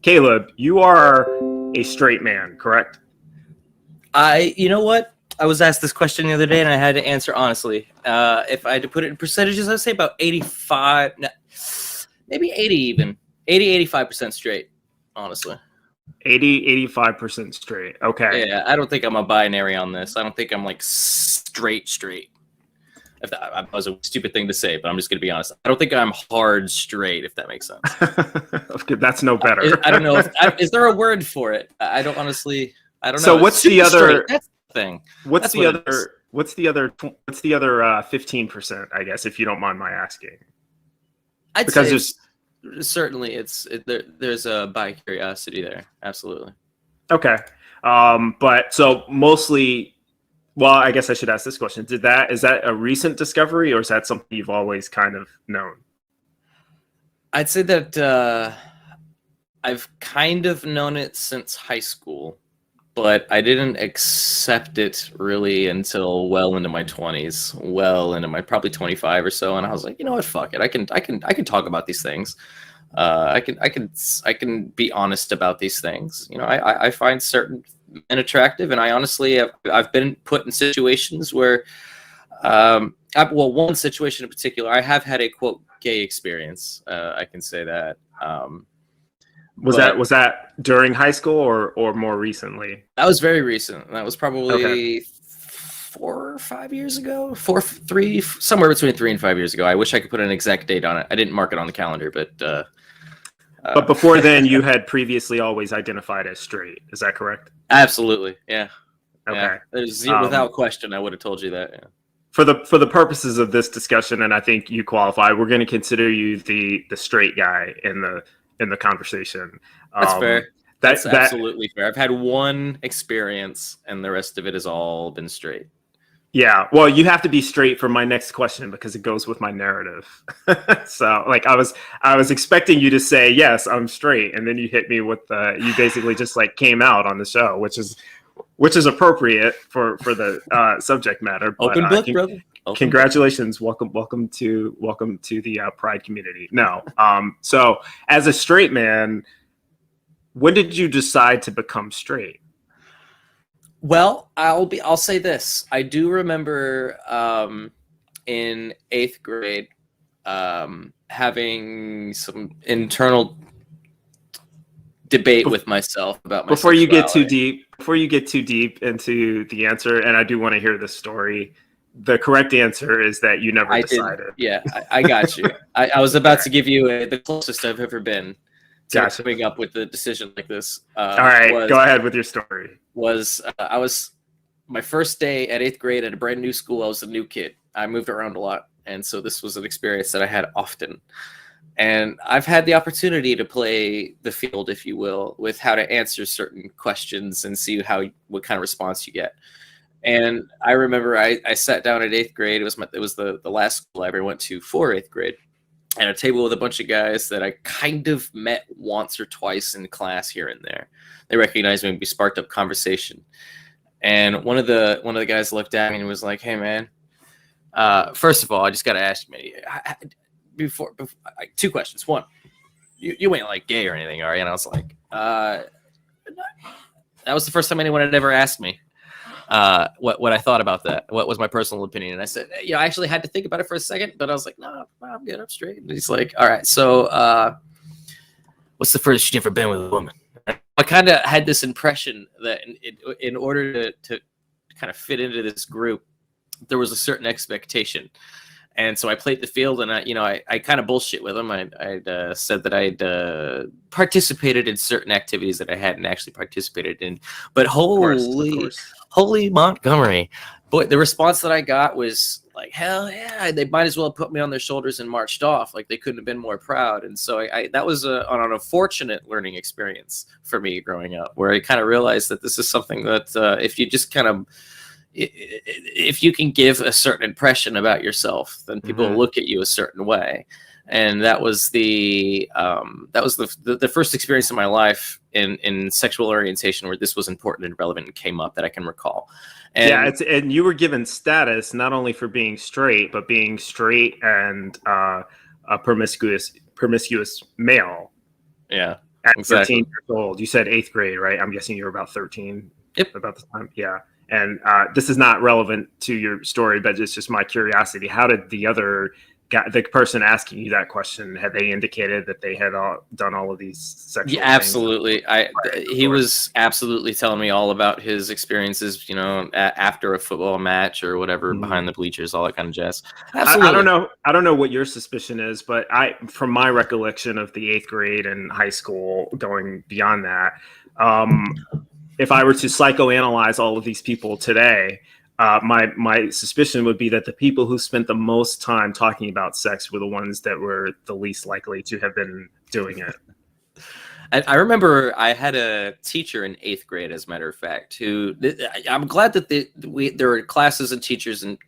Caleb, you are a straight man, correct? You know what? I was asked this question the other day, and I had to answer honestly. If I had to put it in percentages, I'd say about 85, maybe 80 even. 85% straight, honestly. 85% straight. Okay. Yeah, I don't think I'm a binary on this. I don't think I'm like straight. If that was a stupid thing to say, but I'm just going to be honest. I don't think I'm hard straight, if that makes sense. Okay, that's no better. I don't know. Is there a word for it? I don't honestly. I don't know. So what's the other straight, that's the thing? What's the other 15%? I guess, if you don't mind my asking. I'd say certainly there's a bi-curiosity there. Absolutely. Okay. But so mostly, well, I guess I should ask this question. Is that a recent discovery, or is that something you've always kind of known? I'd say that I've kind of known it since high school, but I didn't accept it really until well into my 20s, well into my probably 25 or so, and I was like, you know what, fuck it, I can talk about these things. I can be honest about these things. You know, I find certain men attractive, and I honestly I've been put in situations where, one situation in particular, I have had a quote gay experience. I can say that. Was that during high school or more recently? That was very recent. That was probably 4 or 5 years ago. Somewhere between 3 and 5 years ago. I wish I could put an exact date on it. I didn't mark it on the calendar, but. But before then, you had previously always identified as straight. Is that correct? Absolutely, yeah. Okay. Yeah. There's without question, I would have told you that. Yeah. For the purposes of this discussion, and I think you qualify, we're going to consider you the straight guy in the conversation. That's fair. That's absolutely fair. I've had one experience, and the rest of it has all been straight. Yeah, well, you have to be straight for my next question because it goes with my narrative. So, like, I was expecting you to say yes, I'm straight, and then you hit me with you basically just like came out on the show, which is appropriate for the subject matter. But, open book, brother. Congratulations, welcome to the Pride community. No, so as a straight man, when did you decide to become straight? Well, I'll say this. I do remember in 8th grade having some internal debate with myself about my before sexuality. Before you get too deep into the answer, and I do want to hear this story. The correct answer is that you never decided. Yeah, I got you. I was about to give you the closest I've ever been to coming up with a decision like this. All right, go ahead with your story. I was my first day at 8th grade at a brand new school. I was a new kid. I moved around a lot, and so this was an experience that I had often. And I've had the opportunity to play the field, if you will, with how to answer certain questions and see what kind of response you get. And I remember I sat down at 8th grade. It was the last school I ever went to for 8th grade, at a table with a bunch of guys that I kind of met once or twice in class here and there. They recognized me and we sparked up conversation. And one of the guys looked at me and was like, "Hey, man, first of all, I just got to ask you, before 2 questions. One, you ain't like gay or anything, are you?" And I was like, that was the first time anyone had ever asked me what I thought about that. What was my personal opinion? And I said, I actually had to think about it for a second, but I was like, no, I'm good, I'm straight. And he's like, all right, so what's the furthest you've ever been with a woman? I kind of had this impression that in order to kind of fit into this group, there was a certain expectation. And so I played the field, and I kind of bullshit with him. I'd said that I'd participated in certain activities that I hadn't actually participated in. But holy Montgomery, boy, the response that I got was like, hell yeah! They might as well put me on their shoulders and marched off. Like, they couldn't have been more proud. And so that was an unfortunate learning experience for me growing up, where I kind of realized that this is something that if you just kind of if you can give a certain impression about yourself, then people will look at you a certain way. And that was the first experience in my life in sexual orientation where this was important and relevant and came up that I can recall. And and you were given status not only for being straight, but being straight and a promiscuous male. Yeah. At 13 Exactly. years old. You said eighth grade, right? I'm guessing you were about 13 Yep. about the time. Yeah. And this is not relevant to your story, but it's just my curiosity. How did the other guy, the person asking you that question, had they indicated that they had done all of these Yeah, sexual things? absolutely. He was absolutely telling me all about his experiences, after a football match or whatever, Mhm. behind the bleachers, all that kind of jazz. I don't Absolutely. know. I don't know what your suspicion is, but from my recollection of the eighth grade and high school, going beyond that, if I were to psychoanalyze all of these people today, my suspicion would be that the people who spent the most time talking about sex were the ones that were the least likely to have been doing it. I remember I had a teacher in eighth grade, as a matter of fact, who I'm glad that there are classes and teachers and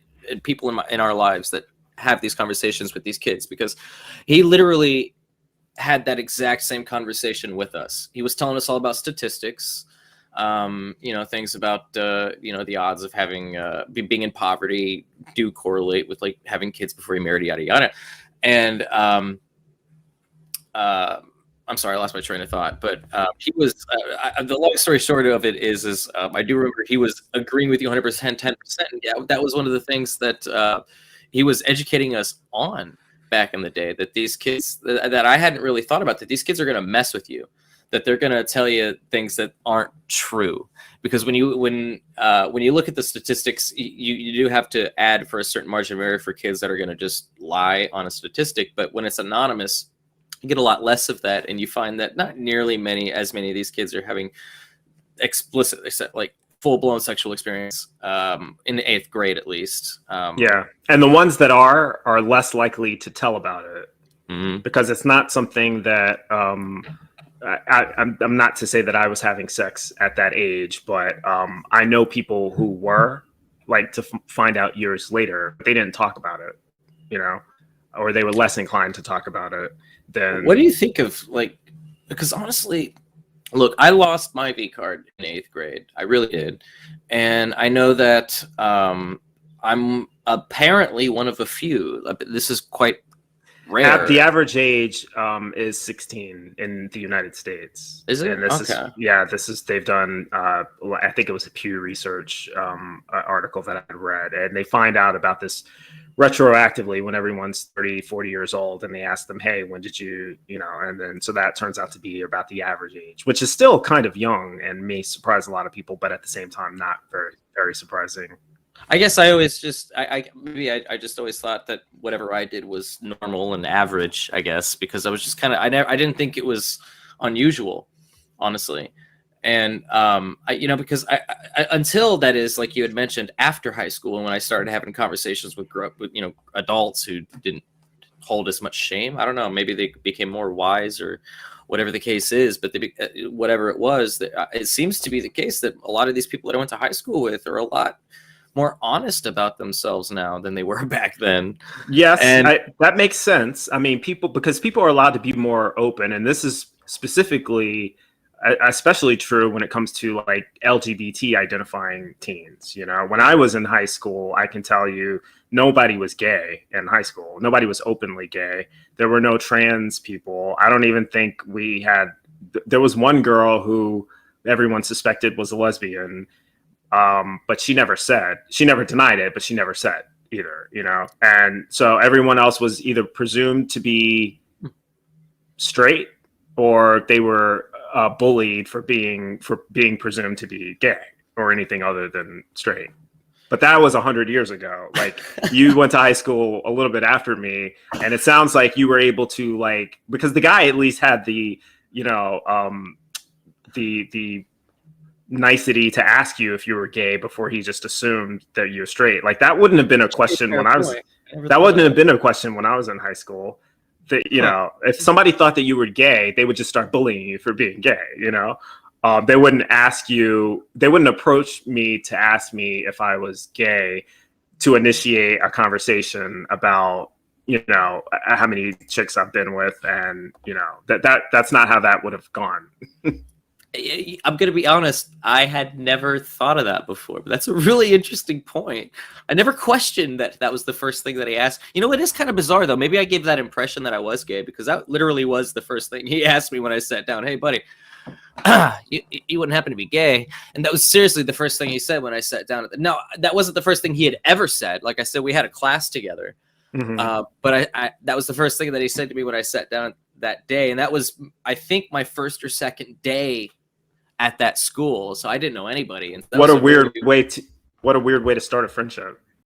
people in our lives that have these conversations with these kids, because he literally had that exact same conversation with us. He was telling us all about statistics, things about the odds of having being in poverty do correlate with like having kids before you married, yada yada. And I'm sorry, I lost my train of thought. But he was the long story short of it is I do remember he was agreeing with you 100%, 10%. Yeah, that was one of the things that he was educating us on back in the day. That these kids that I hadn't really thought about, that these kids are going to mess with you, that they're going to tell you things that aren't true. Because when you look at the statistics, you do have to add for a certain margin of error for kids that are going to just lie on a statistic. But when it's anonymous, you get a lot less of that, and you find that not nearly as many of these kids are having explicit, like full-blown sexual experience in the eighth grade, at least. Yeah, and the ones that are less likely to tell about it, Mm-hmm. because it's not something that I'm not to say that I was having sex at that age, but I know people who were, like, to find out years later they didn't talk about it, or they were less inclined to talk about it than. What do you think of, like, because honestly, look, I lost my V card in eighth grade. I really did. And I know that I'm apparently one of a few. This is quite rare. The average age is 16 in the United States. Is it? And this Okay. they've done, I think it was a Pew Research article that I read, and they find out about this retroactively when everyone's 30, 40 years old, and they ask them, hey, when did you, and then so that turns out to be about the average age, which is still kind of young and may surprise a lot of people, but at the same time, not very, very surprising. I guess I always just I just always thought that whatever I did was normal and average, I guess, because I was just kind of I didn't think it was unusual, honestly. And because I until, that is, like you had mentioned, after high school, and when I started having conversations with adults who didn't hold as much shame. I don't know, maybe they became more wise or whatever the case is, but whatever it was, it seems to be the case that a lot of these people that I went to high school with are a lot more honest about themselves now than they were back then. Yes, And that makes sense. I mean, because people are allowed to be more open, and this is specifically, especially true when it comes to like LGBT identifying teens. When I was in high school, I can tell you nobody was gay in high school. Nobody was openly gay. There were no trans people. I don't even think there was one girl who everyone suspected was a lesbian. But she never denied it, but she never said either, and so everyone else was either presumed to be straight, or they were bullied for being presumed to be gay or anything other than straight. But that was 100 years ago. Like, you went to high school a little bit after me, and it sounds like you were able to, like, because the guy at least had the the nicety to ask you if you were gay before he just assumed that you're straight. Like, that wouldn't have been a question when I was in high school. That, if somebody thought that you were gay, they would just start bullying you for being gay. They wouldn't approach me to ask me if I was gay to initiate a conversation about how many chicks I've been with, and that's not how that would have gone. I'm going to be honest. I had never thought of that before, but that's a really interesting point. I never questioned that was the first thing that he asked. You know, it is kind of bizarre, though. Maybe I gave that impression that I was gay because that literally was the first thing he asked me when I sat down. Hey, buddy, you wouldn't happen to be gay? And that was seriously the first thing he said when I sat down. No, that wasn't the first thing he had ever said. Like I said, we had a class together. But I that was the first thing that he said to me when I sat down that day. And that was, I think, my first or second day at that school, so I didn't know anybody. And what a weird way to start a friendship.